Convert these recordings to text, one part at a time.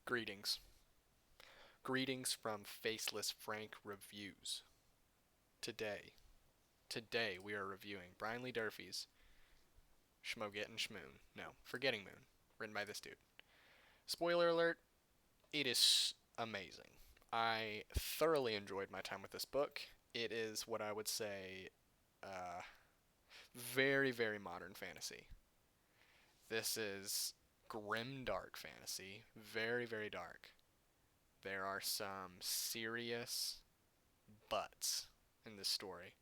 Greetings. Greetings from Faceless Frank Reviews. Today we are reviewing Brian Lee Durfee's Schmogettin' Schmoon. No, Forgetting Moon, written by this dude. Spoiler alert, it is amazing. I thoroughly enjoyed my time with this book. It is what I would say very, very modern fantasy. This is grim, dark fantasy. Very, very dark. There are some serious butts in this story.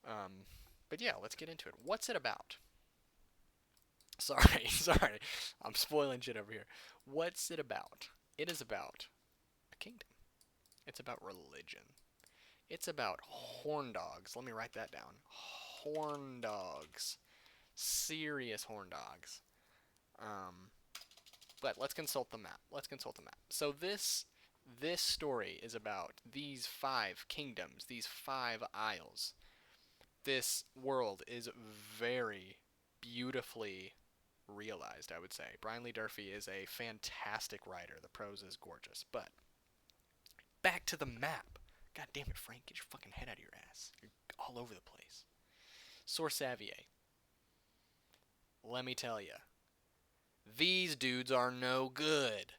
Um, but yeah, let's get into it. What's it about? Sorry, sorry. I'm spoiling shit over here. What's it about? It is about a kingdom. It's about religion. It's about horn dogs. Let me write that down. Horn dogs. Serious horn dogs. Um, but let's consult the map. So this story is about these five kingdoms, these five isles. This world is very beautifully realized, I would say. Brian Lee Durfee is a fantastic writer. The prose is gorgeous. But back to the map. God damn it, Frank, get your fucking head out of your ass. You're all over the place. Sorsavier. Let me tell you, these dudes are no good.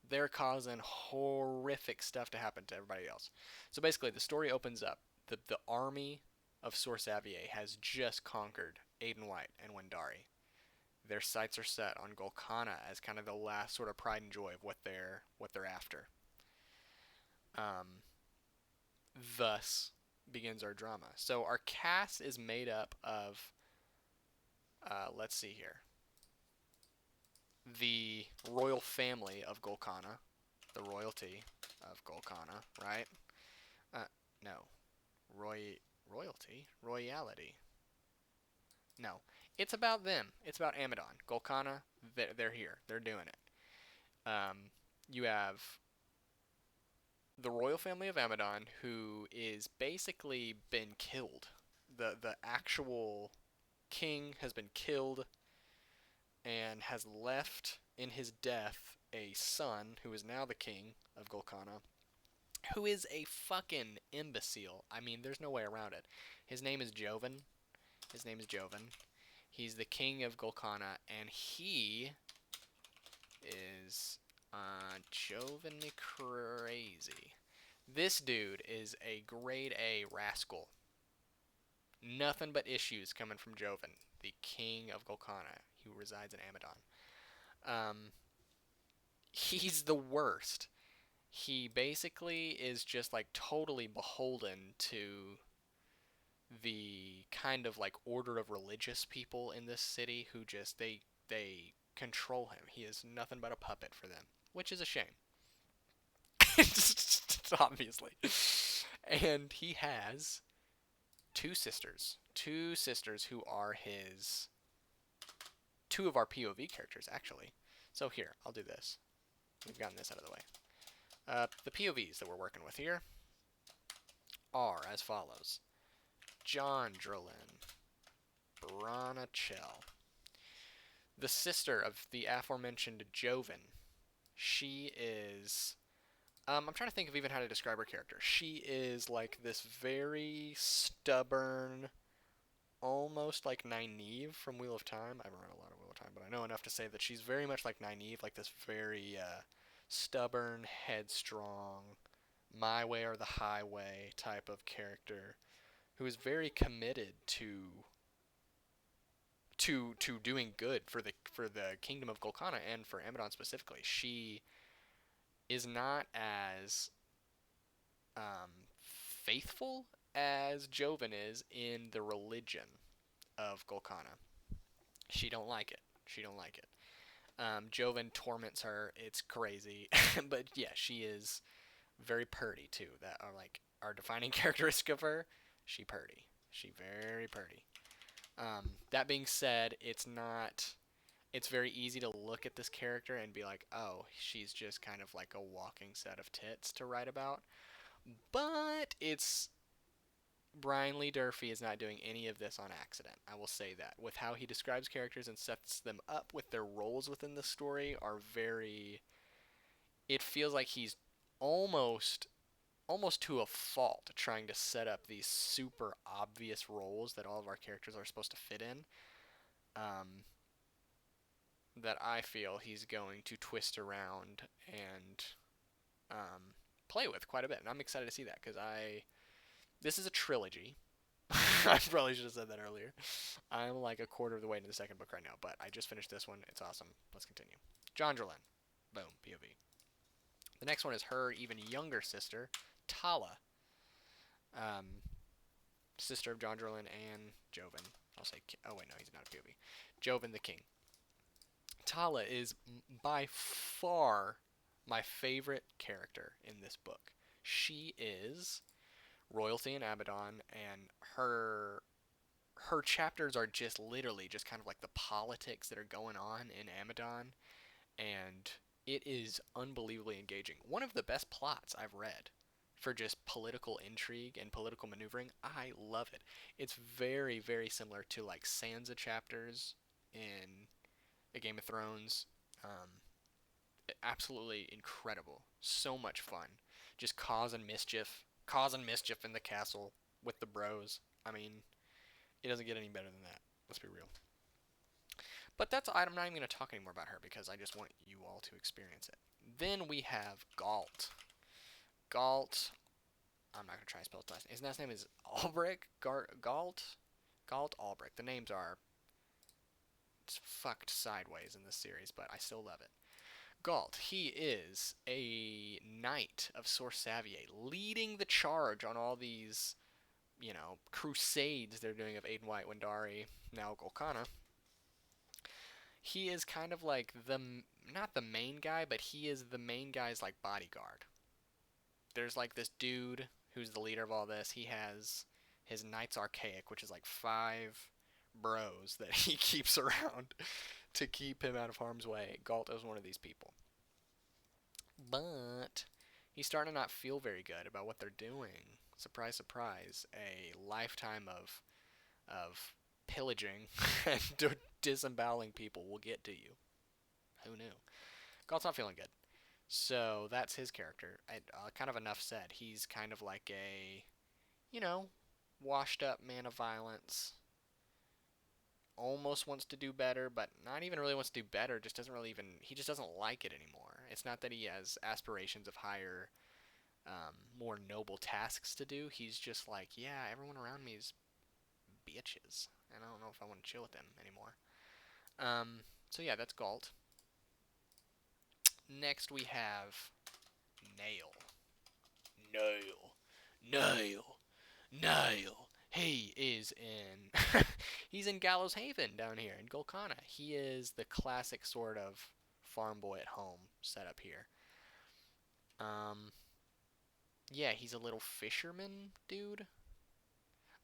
They're causing horrific stuff to happen to everybody else. So basically, the story opens up. The army of Sorsavier has just conquered Aiden White and Wendari. Their sights are set on Golconda as kind of the last sort of pride and joy of what they're after. Um, Thus begins our drama. So our cast is made up of, let's see here, the royal family of Golconda, the royalty of Golconda, right? Uh, no, royalty. No, it's about them. It's about Amadon, Golconda. They're here. They're doing it. You have the royal family of Amadon, who is basically been killed. The actual king has been killed and has left in his death a son who is now the king of Golconda, who is a fucking imbecile. I mean, there's no way around it. His name is Joven. He's the king of Golconda, and he is Joven crazy. This dude is a grade A rascal. Nothing but issues coming from Joven, the king of Golconda, who resides in Amadon. He's the worst. He basically is just like totally beholden to the kind of like order of religious people in this city who just they control him. He is nothing but a puppet for them, which is a shame. Obviously. And he has two sisters who are his two of our POV characters actually. So here, I'll do this. We've gotten this out of the way. The POVs that we're working with here are as follows. John Drillin, Brana Chell, the sister of the aforementioned Joven. She is I'm trying to think of even how to describe her character. She is like this very stubborn, almost like Nynaeve from Wheel of Time. I haven't read a lot of Wheel of Time, but I know enough to say that she's very much like Nynaeve, like this very stubborn, headstrong, my way or the highway type of character who is very committed to doing good for the kingdom of Golconda and for Amadon specifically. She is not as faithful as Joven is in the religion of Golconda. She don't like it. Joven torments her. It's crazy, but yeah, she is very purdy too. That are like our defining characteristic of her. She purdy. She very purdy. That being said, it's not. It's very easy to look at this character and be like, oh, she's just kind of like a walking set of tits to write about. But it's Brian Lee Durfee is not doing any of this on accident. I will say that. With how he describes characters and sets them up with their roles within the story are very it feels like he's almost almost to a fault trying to set up these super obvious roles that all of our characters are supposed to fit in. Um, that I feel he's going to twist around and um, play with quite a bit, and I'm excited to see that because I this is a trilogy. I probably should have said that earlier. I'm like a quarter of the way into the second book right now, but I just finished this one. It's awesome. Let's continue. Jondralyn. Boom. POV. The next one is her even younger sister, Tala. Um, sister of Jondralyn and Joven. I'll say. Oh wait, no, he's not a POV. Joven the king. Tala is by far my favorite character in this book. She is royalty in Abaddon, and her chapters are just literally just kind of like the politics that are going on in Abaddon, and it is unbelievably engaging. One of the best plots I've read for just political intrigue and political maneuvering. I love it. It's very, very similar to like Sansa chapters in A Game of Thrones. Um, Absolutely incredible. So much fun. Just causing mischief in the castle with the bros. I mean, it doesn't get any better than that. Let's be real. But I'm not even going to talk anymore about her because I just want you all to experience it. Then we have Galt. Galt. I'm not going to try to spell his last name. His last name is Albrecht. Galt. Galt Albrecht. The names are fucked sideways in this series, but I still love it. Galt, he is a knight of Sorsavier, leading the charge on all these, crusades they're doing of Aiden White, Wendari, now Golkana. He is kind of like not the main guy, but he is the main guy's like bodyguard. There's like this dude who's the leader of all this. He has his Knights Archaic, which is like 5 bros that he keeps around to keep him out of harm's way. Galt is one of these people. But he's starting to not feel very good about what they're doing. Surprise, surprise. A lifetime of pillaging and disemboweling people will get to you. Who knew? Galt's not feeling good. So that's his character. Kind of enough said. He's kind of like a, washed up man of violence. Almost wants to do better, but not even really wants to do better. Just doesn't really even. He just doesn't like it anymore. It's not that he has aspirations of higher, more noble tasks to do. He's just like, yeah, everyone around me is bitches, and I don't know if I want to chill with them anymore. So yeah, that's Galt. Next we have Nail. Nail. Nail. Nail. He is in he's in Gallows Haven down here in Golkana. He is the classic sort of farm boy at home setup here. Yeah, he's a little fisherman dude,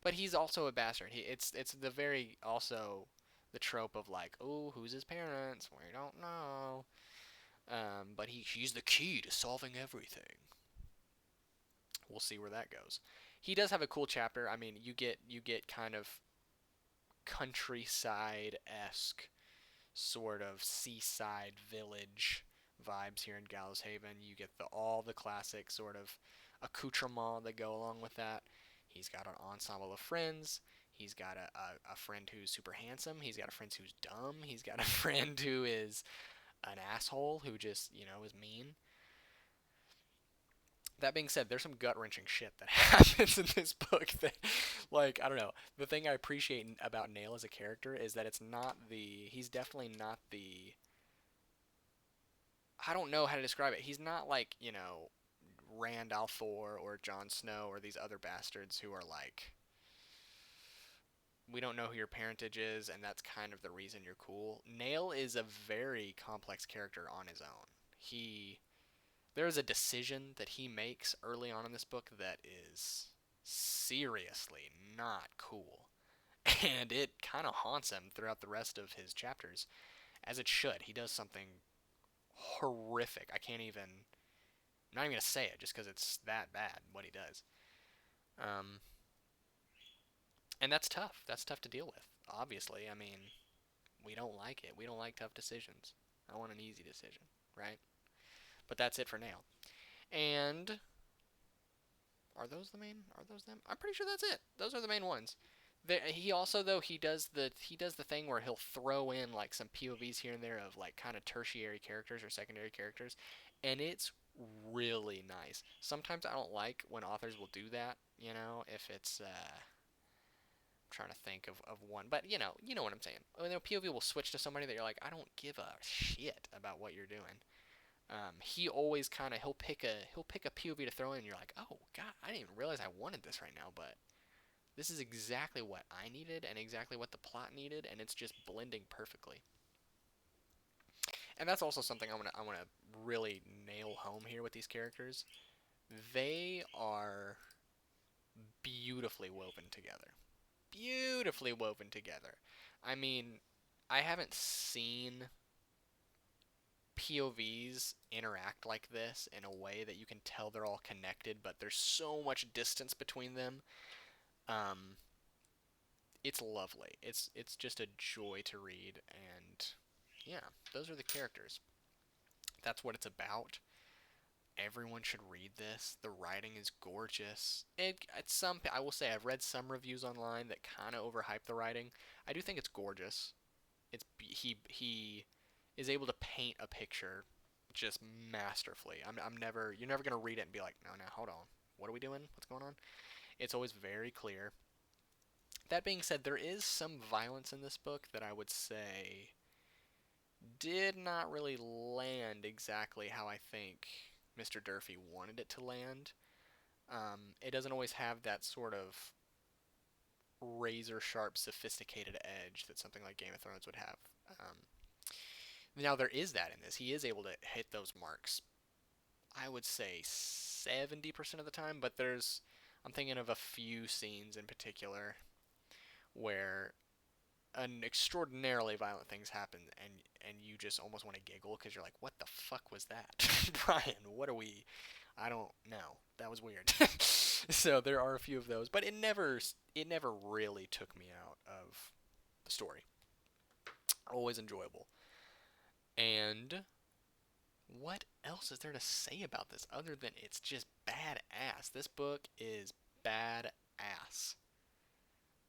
but he's also a bastard. It's the very also the trope of like, oh, who's his parents? We don't know. But she's the key to solving everything. We'll see where that goes. He does have a cool chapter. I mean, you get kind of countryside-esque sort of seaside village vibes here in Gallows Haven. You get all the classic sort of accoutrements that go along with that. He's got an ensemble of friends. He's got a friend who's super handsome. He's got a friend who's dumb. He's got a friend who is an asshole who just, is mean. That being said, there's some gut-wrenching shit that happens in this book that, like, I don't know. The thing I appreciate about Nail as a character is that he's definitely not the, I don't know how to describe it. He's not like, Rand al'Thor or Jon Snow or these other bastards who are like, we don't know who your parentage is, and that's kind of the reason you're cool. Nail is a very complex character on his own. There is a decision that he makes early on in this book that is seriously not cool. And it kind of haunts him throughout the rest of his chapters, as it should. He does something horrific. I'm not even going to say it just because it's that bad, what he does. And that's tough. That's tough to deal with, obviously. I mean, we don't like it. We don't like tough decisions. I want an easy decision, right? But that's it for now. And are those the main? Are those them? I'm pretty sure that's it. Those are the main ones. He also though he does the thing where he'll throw in like some POVs here and there of like kind of tertiary characters or secondary characters, and it's really nice. Sometimes I don't like when authors will do that. If it's I'm trying to think of one, but you know what I'm saying. When the POV will switch to somebody that you're like, I don't give a shit about what you're doing. He always kind of he'll pick a POV to throw in, and you're like, oh god, I didn't even realize I wanted this right now, but this is exactly what I needed and exactly what the plot needed, and it's just blending perfectly. And that's also something I wanna really nail home here with these characters. They are beautifully woven together. Beautifully woven together. I mean, I haven't seen POVs interact like this in a way that you can tell they're all connected, but there's so much distance between them. Um, it's lovely. It's just a joy to read, and yeah, those are the characters. That's what it's about. Everyone should read this. The writing is gorgeous. I will say I've read some reviews online that kind of overhype the writing. I do think it's gorgeous. He is able to paint a picture just masterfully. I'm never You're never gonna read it and be like, no, no, hold on, what are we doing? What's going on? It's always very clear. That being said, there is some violence in this book that I would say did not really land exactly how I think Mr. Durfee wanted it to land. It doesn't always have that sort of razor sharp, sophisticated edge that something like Game of Thrones would have. Um, Now there is that in this. He is able to hit those marks. I would say 70% of the time, but I'm thinking of a few scenes in particular where an extraordinarily violent things happen, and you just almost want to giggle because you're like, what the fuck was that? Brian, what are we? I don't know. That was weird. So there are a few of those, but it never really took me out of the story. Always enjoyable. And what else is there to say about this other than it's just badass? This book is badass,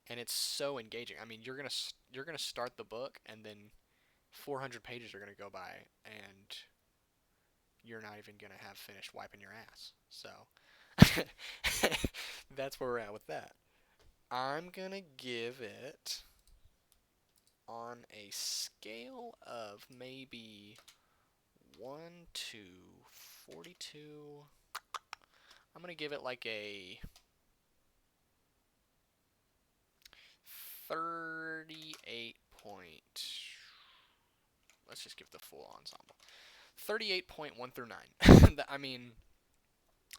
and it's so engaging. I mean, you're gonna start the book, and then 400 pages are gonna go by, and you're not even gonna have finished wiping your ass. So that's where we're at with that. I'm gonna give it on a scale of maybe 1 to 42. I'm going to give it like a 38 point. Let's just give the full ensemble. 38.1 through 9. I mean,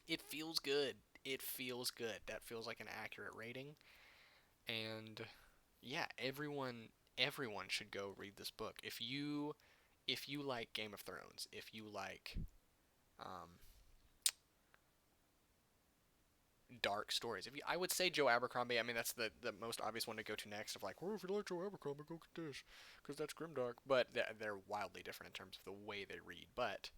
it feels good. It feels good. That feels like an accurate rating. And yeah, everyone should go read this book. If you like Game of Thrones, if you like um, dark stories. I would say Joe Abercrombie. I mean, that's the most obvious one to go to next. Of like, well, if you like Joe Abercrombie, go get this, because that's grimdark. But they're wildly different in terms of the way they read. But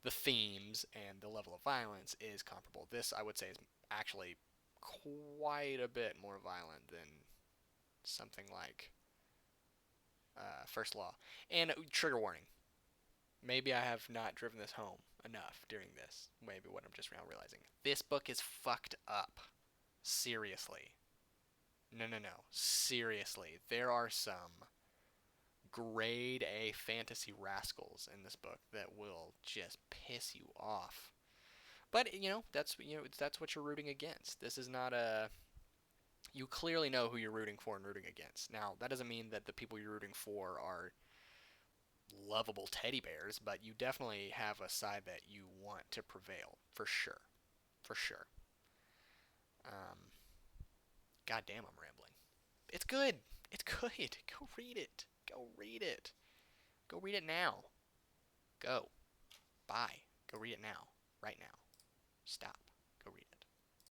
the themes and the level of violence is comparable. This, I would say, is actually quite a bit more violent than something like First Law. And trigger warning. Maybe I have not driven this home enough during this. Maybe what I'm just now realizing. This book is fucked up. Seriously. No, no, no. Seriously. There are some grade A fantasy rascals in this book that will just piss you off. But that's what you're rooting against. This is not a You clearly know who you're rooting for and rooting against. Now, that doesn't mean that the people you're rooting for are lovable teddy bears, but you definitely have a side that you want to prevail, for sure. For sure. Um, God damn, I'm rambling. It's good. It's good. Go read it. Go read it. Go read it now. Go. Bye. Go read it now. Right now. Stop.